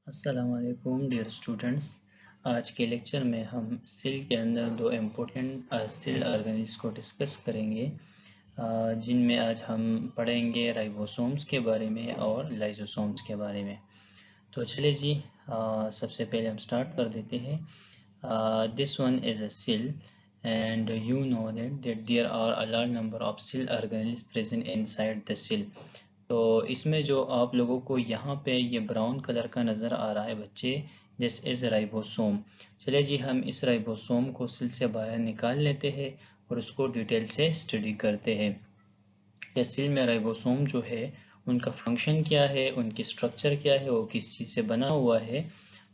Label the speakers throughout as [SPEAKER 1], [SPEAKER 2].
[SPEAKER 1] अस्सलामुअलैकुम dear students. आज के लेक्चर में हम सेल के अंदर दो इम्पोर्टेंट सेल ऑर्गेनेल्स को डिस्कस करेंगे, जिनमें आज हम पढ़ेंगे राइबोसोम्स के बारे में और लाइसोसोम्स के बारे में। तो चलिए जी, सबसे पहले हम स्टार्ट कर देते हैं। This one is a cell and you know that there are a large number of cell organelles present inside the cell. तो इसमें जो आप लोगों को यहाँ पे ये ब्राउन कलर का नज़र आ रहा है बच्चे, दिस इज़ राइबोसोम। चलिए जी, हम इस राइबोसोम को सेल से बाहर निकाल लेते हैं और उसको डिटेल से स्टडी करते हैं कि सेल में राइबोसोम जो है उनका फंक्शन क्या है, उनकी स्ट्रक्चर क्या है, वो किस चीज़ से बना हुआ है,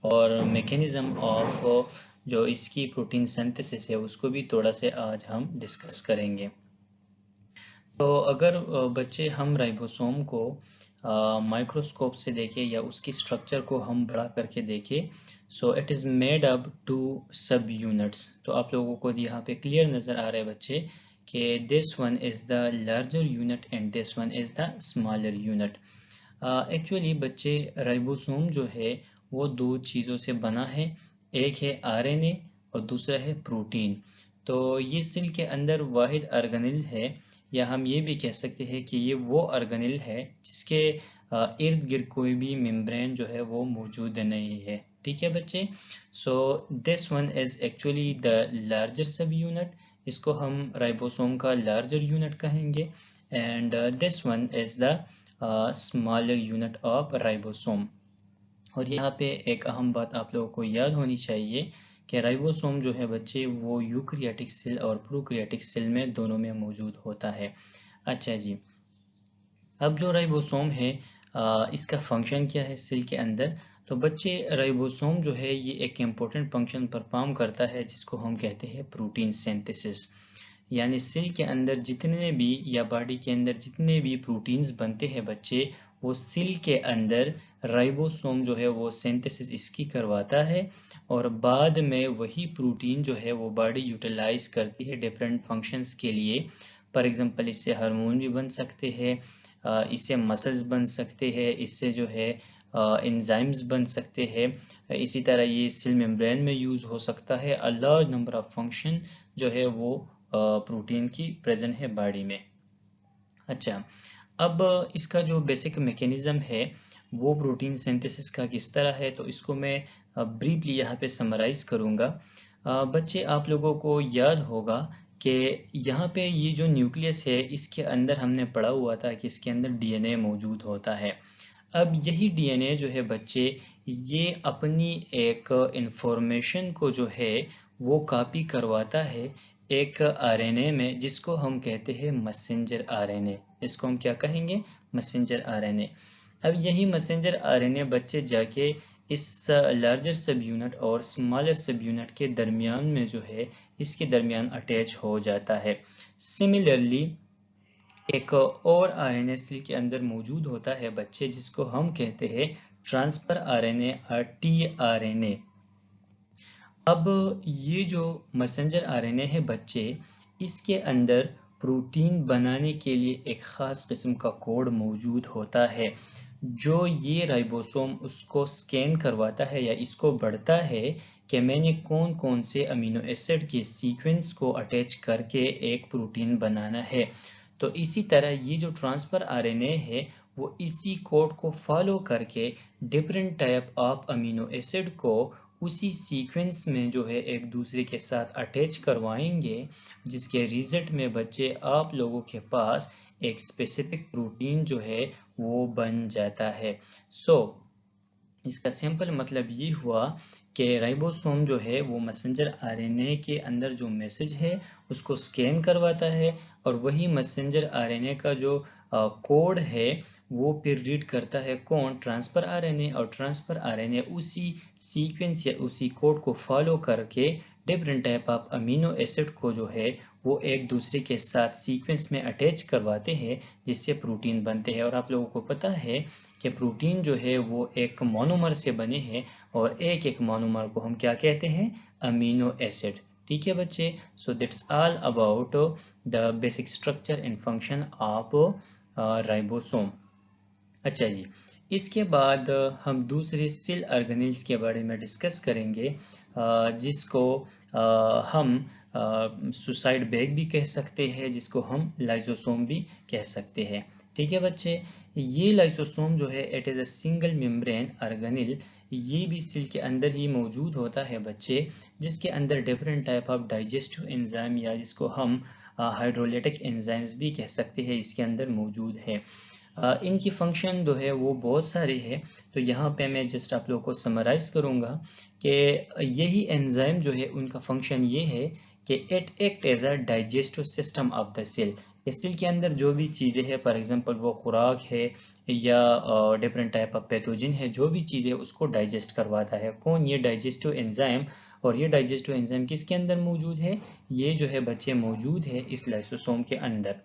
[SPEAKER 1] और मैकेनिज्म ऑफ जो इसकी प्रोटीन सिंथेसिस है उसको भी थोड़ा से आज हम डिस्कस करेंगे। तो अगर बच्चे हम राइबोसोम को माइक्रोस्कोप से देखें या उसकी स्ट्रक्चर को हम बड़ा करके देखें, so it is made up to sub units. तो आप लोगों को यहाँ पे क्लियर नज़र आ रहा है बच्चे कि this one is the larger unit and this one is the smaller unit. Actually बच्चे राइबोसोम जो है वो दो चीज़ों से बना है, एक है आरएनए और दूसरा है प्रोटीन। तो ये सेल के अंदर वाहिद ऑर्गेनेल है, या हम ये भी कह सकते हैं कि ये वो ऑर्गेनेल है जिसके इर्द गिर्द कोई भी मेम्ब्रेन जो है वो मौजूद नहीं है। ठीक है बच्चे, so this one is actually the larger सब यूनिट, इसको हम राइबोसोम का लार्जर यूनिट कहेंगे, and this one is the smaller unit of ribosome. और यहाँ पे एक अहम बात आप लोगों को याद होनी चाहिए कि राइबोसोम जो है बच्चे वो यूकैरियोटिक सेल और प्रोकैरियोटिक सेल में दोनों में मौजूद होता है। अच्छा जी, अब जो राइबोसोम है इसका फंक्शन क्या है सेल के अंदर। तो बच्चे राइबोसोम जो है ये एक इम्पोर्टेंट फंक्शन परफॉर्म करता है जिसको हम कहते हैं प्रोटीन सिंथेसिस। यानी सेल के अंदर जितने भी या बॉडी के अंदर जितने भी प्रोटीन्स बनते हैं बच्चे, वो सेल के अंदर राइबोसोम जो है वो सिंथेसिस इसकी करवाता है, और बाद में वही प्रोटीन जो है वो बॉडी यूटिलाइज करती है डिफरेंट फंक्शंस के लिए। फॉर एग्जांपल इससे हार्मोन भी बन सकते हैं, इससे मसल्स बन सकते हैं, इससे जो है एंजाइम्स बन सकते हैं। इसी तरह ये सेल मेम्ब्रेन में यूज़ हो सकता है। A large number of function जो है वो प्रोटीन की प्रेजेंट है बॉडी में। अच्छा, अब इसका जो बेसिक मैकेनिज्म है वो प्रोटीन सिंथेसिस का किस तरह है, तो इसको मैं ब्रीफली यहाँ पे समराइज करूँगा। बच्चे आप लोगों को याद होगा कि यहाँ पे ये जो न्यूक्लियस है इसके अंदर हमने पढ़ा हुआ था कि इसके अंदर डीएनए मौजूद होता है। अब यही डीएनए जो है बच्चे ये अपनी एक इंफॉर्मेशन को जो है वो कॉपी करवाता है एक आरएनए में, जिसको हम कहते हैं मैसेंजर आरएनए। इसको हम क्या कहेंगे? Messenger RNA. अब यही मैसेंजर आरएनए बच्चे जाके इस लार्जर सब यूनिट और स्मॉलर सब यूनिट के दरमियान में जो है इसके दरमियान अटैच हो जाता है। सिमिलरली एक और आरएनए सेल के अंदर मौजूद होता है बच्चे, जिसको हम कहते हैं ट्रांसफर आरएनए और टीआरएनए। अब ये जो मैसेंजर आरएनए है बच्चे, इसके अंदर प्रोटीन बनाने के लिए एक ख़ास किस्म का कोड मौजूद होता है, जो ये राइबोसोम उसको स्कैन करवाता है या इसको बढ़ता है कि मैंने कौन कौन से अमीनो एसिड के सीक्वेंस को अटैच करके एक प्रोटीन बनाना है। तो इसी तरह ये जो ट्रांसफर आरएनए है वो इसी कोड को फॉलो करके different type of amino acid को उसी सीक्वेंस में जो है एक दूसरे के साथ अटैच करवाएंगे, जिसके रिजल्ट में बच्चे आप लोगों के पास एक स्पेसिफिक प्रोटीन जो है वो बन जाता है। सो इसका सिंपल मतलब ये हुआ कि राइबोसोम जो है वो मैसेंजर आरएनए के अंदर जो मैसेज है उसको स्कैन करवाता है, और वही मैसेंजर आरएनए का जो कोड है वो फिर रीड करता है कौन? Transfer RNA. और ट्रांसफर आरएनए उसी सीक्वेंस या उसी कोड को फॉलो करके different type of amino acid को जो है वो एक दूसरे के साथ सीक्वेंस में अटैच करवाते हैं, जिससे प्रोटीन बनते हैं। और आप लोगों को पता है कि प्रोटीन जो है वो एक मोनोमर से बने हैं, और एक एक मोनोमर को हम क्या कहते हैं? Amino acid. ठीक है बच्चे, so that's all about the basic structure and function of ribosome. अच्छा जी, इसके बाद हम दूसरे सेल ऑर्गेनेल्स के बारे में डिस्कस करेंगे, जिसको हम सुसाइड बैग भी कह सकते हैं, जिसको हम लाइसोसोम भी कह सकते हैं। ठीक है बच्चे, ये लाइसोसोम जो है it is a single membrane organelle. ये भी सेल के अंदर ही मौजूद होता है बच्चे, जिसके अंदर different type of digestive enzyme या जिसको हम हाइड्रोलाइटिक एंजाइम्स भी कह सकते हैं, इसके अंदर मौजूद है। इनकी फंक्शन जो है वो बहुत सारे हैं, तो यहाँ पे मैं जस्ट आप लोगों को समराइज करूँगा कि यही एंजाइम जो है उनका फंक्शन ये है कि it act as a digestive system of the cell. इस सेल के अंदर जो भी चीज़ें हैं, फॉर एग्जांपल वो खुराक है या डिफरेंट टाइप ऑफ पैथोजन है, जो भी चीज़ें उसको डाइजेस्ट करवाता है कौन, ये डाइजेस्टिव एंजाइम। और ये डाइजेस्टिव एंजाइम किसके अंदर मौजूद है, ये जो है बच्चे मौजूद है इस लाइसोसोम के अंदर।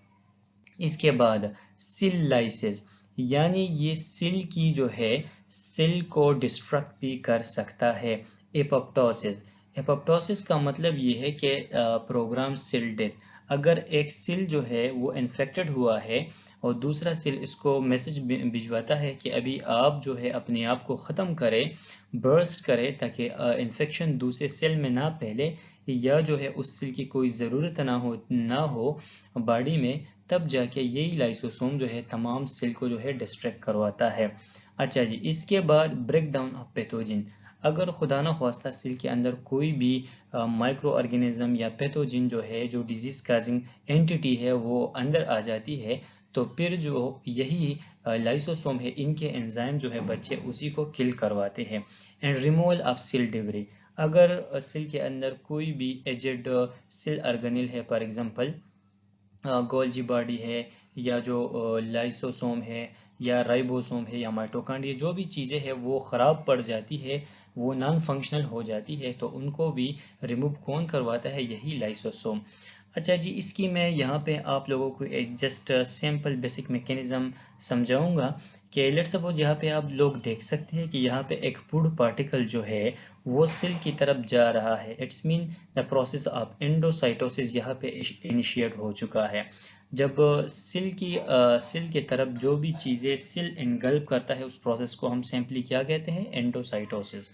[SPEAKER 1] इसके बाद सेल लाइसिस, यानी ये सेल की जो है सेल को डिस्ट्रक्ट भी कर सकता है। एपोप्टोसिस, एपोप्टोसिस का मतलब ये है कि प्रोग्राम सेल डेथ। अगर एक सेल जो है वो इन्फेक्टेड हुआ है और दूसरा सेल इसको मैसेज भिजवाता है कि अभी आप जो है अपने आप को ख़त्म करें, बर्स्ट करें, ताकि इन्फेक्शन दूसरे सेल में ना फैले या जो है उस सेल की कोई ज़रूरत ना हो बॉडी में, तब जाके यही लाइसोसोम जो है तमाम सेल को जो है डिस्ट्रैक्ट करवाता है। अच्छा जी, इसके बाद ब्रेक डाउन ऑफ पैथोजन। अगर खुदा न ख्वास्ता सेल के अंदर कोई भी माइक्रो ऑर्गेनिज्म या पैथोजन जो है, जो डिजीज काजिंग एंटिटी है, वो अंदर आ जाती है, तो फिर जो यही लाइसोसोम है, इनके एंजाइम जो है बच्चे उसी को किल करवाते हैं। And removal of cell debris, अगर सेल के अंदर कोई भी एजेड सेल ऑर्गेनेल है, फॉर एग्जांपल गोल्जी बॉडी है या जो लाइसोसोम है या राइबोसोम है या माइटोकॉन्ड्रिया, जो भी चीज़ें हैं वो ख़राब पड़ जाती है, वो नॉन फंक्शनल हो जाती है, तो उनको भी रिमूव कौन करवाता है, यही लाइसोसोम। अच्छा जी, इसकी मैं यहाँ पे आप लोगों को एक जस्ट सिंपल बेसिक मैकेनिज्म समझाऊंगा कि लेट्स सपोज यहाँ पे आप लोग देख सकते हैं कि यहाँ पे एक फूड पार्टिकल जो है वो सेल की तरफ जा रहा है। It's mean the process of endocytosis यहाँ पे इनिशिएट हो चुका है। जब सेल की तरफ जो भी चीज़ें सेल इनगल्ब करता है, उस प्रोसेस को हम सिंपली क्या कहते हैं, एंडोसाइटोसिस।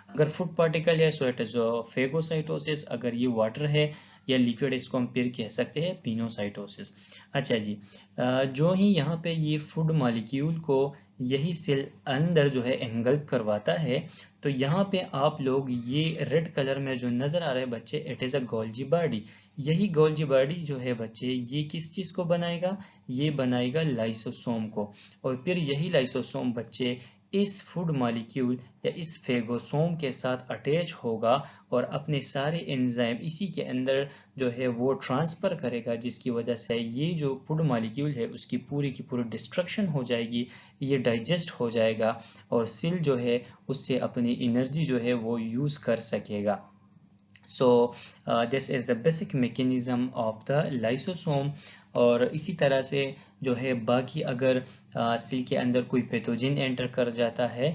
[SPEAKER 1] अगर फूड पार्टिकल है सो इट इज फेगोसाइटोसिस, अगर ये वाटर है या लिक्विड, इसको हम फिर कह सकते हैं पिनोसाइटोसिस। अच्छा जी, जो ही यहाँ पे ये फूड मॉलिक्यूल को यही सेल अंदर जो है एंगल्ब करवाता है, तो यहाँ पे आप लोग ये रेड कलर में जो नजर आ रहे हैं बच्चे, it is a Golgi body. यही गोल्जी बॉडी जो है बच्चे, ये किस चीज को बनाएगा, ये बनाएगा लाइसोसोम को। और फिर यही लाइसोसोम बच्चे इस फूड मॉलिक्यूल या इस फेगोसोम के साथ अटैच होगा और अपने सारे एंजाइम इसी के अंदर जो है वो ट्रांसफर करेगा, जिसकी वजह से ये जो फूड मॉलिक्यूल है उसकी पूरी की पूरी डिस्ट्रक्शन हो जाएगी, ये डाइजेस्ट हो जाएगा और सेल जो है उससे अपनी एनर्जी जो है वो यूज कर सकेगा। So this is the basic mechanism of the lysosome। और इसी तरह से जो है बाकी अगर सेल के अंदर कोई पैथोजन एंटर कर जाता है,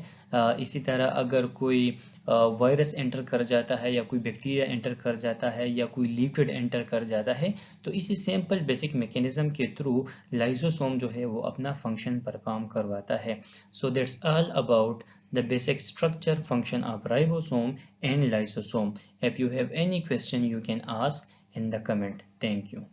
[SPEAKER 1] इसी तरह अगर कोई वायरस एंटर कर जाता है या कोई बैक्टीरिया एंटर कर जाता है या कोई लिक्विड एंटर कर जाता है, तो इसी सिंपल बेसिक मैकेनिज्म के थ्रू लाइसोसोम जो है वो अपना फंक्शन परफॉर्म करवाता है। So that's all about the basic structure function of ribosome and lysosome. If you have any question, you can ask in the comment. Thank you.